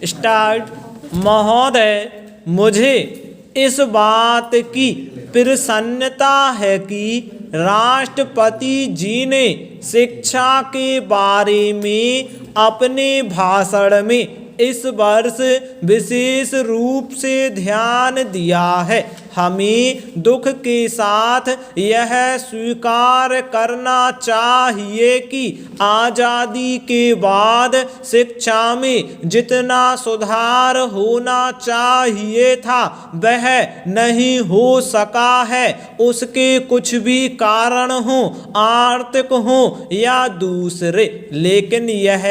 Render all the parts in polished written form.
Start. महोदय, मुझे इस बात की प्रसन्नता है कि राष्ट्रपति जी ने शिक्षा के बारे में अपने भाषण में इस वर्ष विशेष रूप से ध्यान दिया है। हमें दुख के साथ यह स्वीकार करना चाहिए कि आज़ादी के बाद शिक्षा में जितना सुधार होना चाहिए था वह नहीं हो सका है। उसके कुछ भी कारण हों, आर्थिक हों या दूसरे, लेकिन यह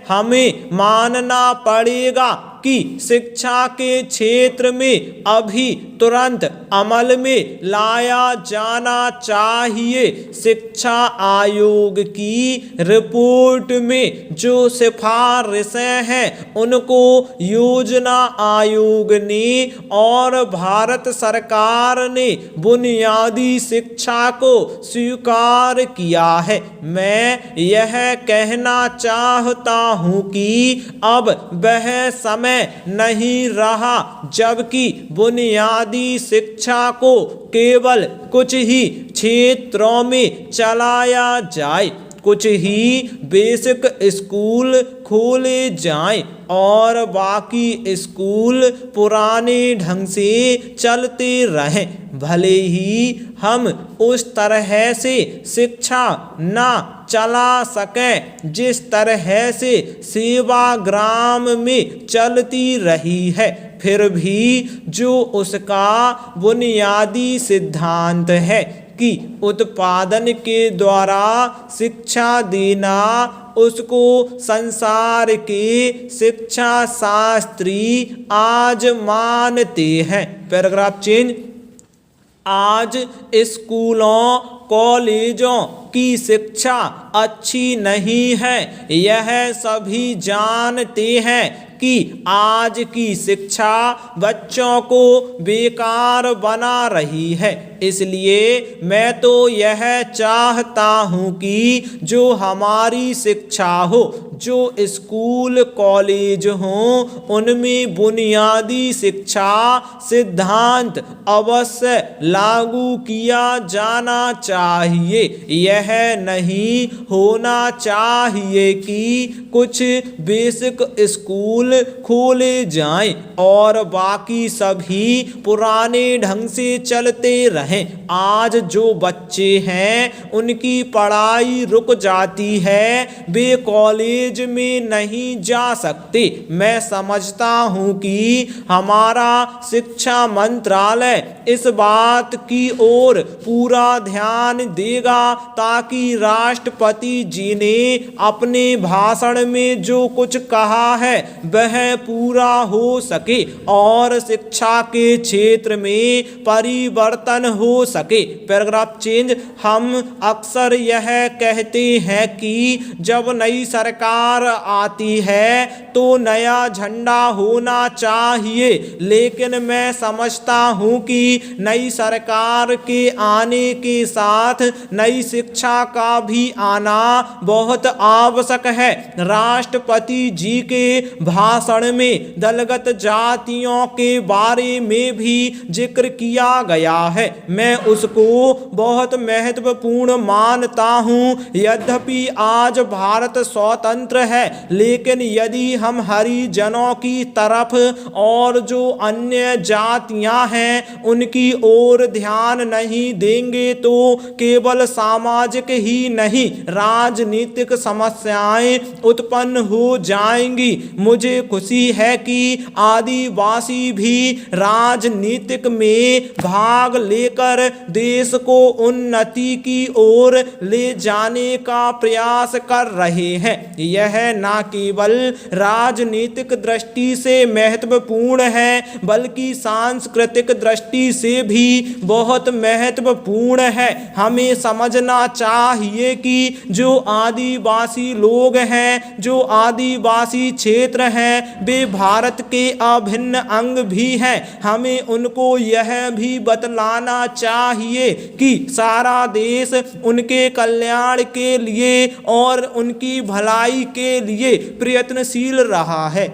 हमें मानना पड़ेगा कि शिक्षा के क्षेत्र में अभी तुरंत अमल में लाया जाना चाहिए। शिक्षा आयोग की रिपोर्ट में जो सिफारिशें हैं उनको योजना आयोग ने और भारत सरकार ने बुनियादी शिक्षा को स्वीकार किया है। मैं यह कहना चाहता हूँ कि अब वह समय नहीं रहा जबकि बुनियादी शिक्षा को केवल कुछ ही क्षेत्रों में चलाया जाए, कुछ ही बेसिक स्कूल खोले जाएं और बाकी स्कूल पुराने ढंग से चलते रहें। भले ही हम उस तरह से शिक्षा ना चला सकें जिस तरह से सेवाग्राम में चलती रही है, फिर भी जो उसका बुनियादी सिद्धांत है कि उत्पादन के द्वारा शिक्षा देना, उसको संसार के शिक्षा शास्त्री आज मानते हैं। Paragraph change. आज स्कूलों कॉलेजों की शिक्षा अच्छी नहीं है, यह सभी जानते हैं कि आज की शिक्षा बच्चों को बेकार बना रही है। इसलिए मैं तो यह चाहता हूँ कि जो हमारी शिक्षा हो, जो स्कूल कॉलेज हों, उनमें बुनियादी शिक्षा सिद्धांत अवश्य लागू किया जाना चाहिए। यह नहीं होना चाहिए कि कुछ बेसिक स्कूल खोले जाएं और बाकी सभी पुराने ढंग से चलते रहें। आज जो बच्चे हैं उनकी पढ़ाई रुक जाती है, वे कॉलेज में नहीं जा सकते। मैं समझता हूँ कि हमारा शिक्षा मंत्रालय इस बात की ओर पूरा ध्यान देगा ताकि राष्ट्रपति जी ने अपने भाषण में जो कुछ कहा है वह पूरा हो सके और शिक्षा के क्षेत्र में परिवर्तन हो सके। Paragraph change. हम अक्सर यह कहते हैं कि जब नई सरकार आती है तो नया झंडा होना चाहिए, लेकिन मैं समझता हूँ कि नई सरकार के आने के साथ नई शिक्षा का भी आना बहुत आवश्यक है। राष्ट्रपति जी के भाषण में दलगत जातियों के बारे में भी जिक्र किया गया है। मैं उसको बहुत महत्वपूर्ण मानता हूँ। यद्यपि आज भारत स्वतंत्र है, लेकिन यदि हम हरिजनों की तरफ और जो अन्य जातियां हैं उनकी ओर ध्यान नहीं देंगे तो केवल सामाजिक ही नहीं, राजनीतिक समस्याएं उत्पन्न हो जाएंगी। मुझे खुशी है कि आदिवासी भी राजनीतिक में भाग लेकर देश को उन्नति की ओर ले जाने का प्रयास कर रहे हैं। यह न केवल राजनीतिक दृष्टि से महत्वपूर्ण है बल्कि सांस्कृतिक दृष्टि से भी बहुत महत्वपूर्ण है। हमें समझना चाहिए कि जो आदिवासी लोग हैं, जो आदिवासी क्षेत्र हैं, वे भारत के अभिन्न अंग भी हैं। हमें उनको यह भी बतलाना चाहिए कि सारा देश उनके कल्याण के लिए और उनकी भलाई के लिए प्रयत्नशील रहा है।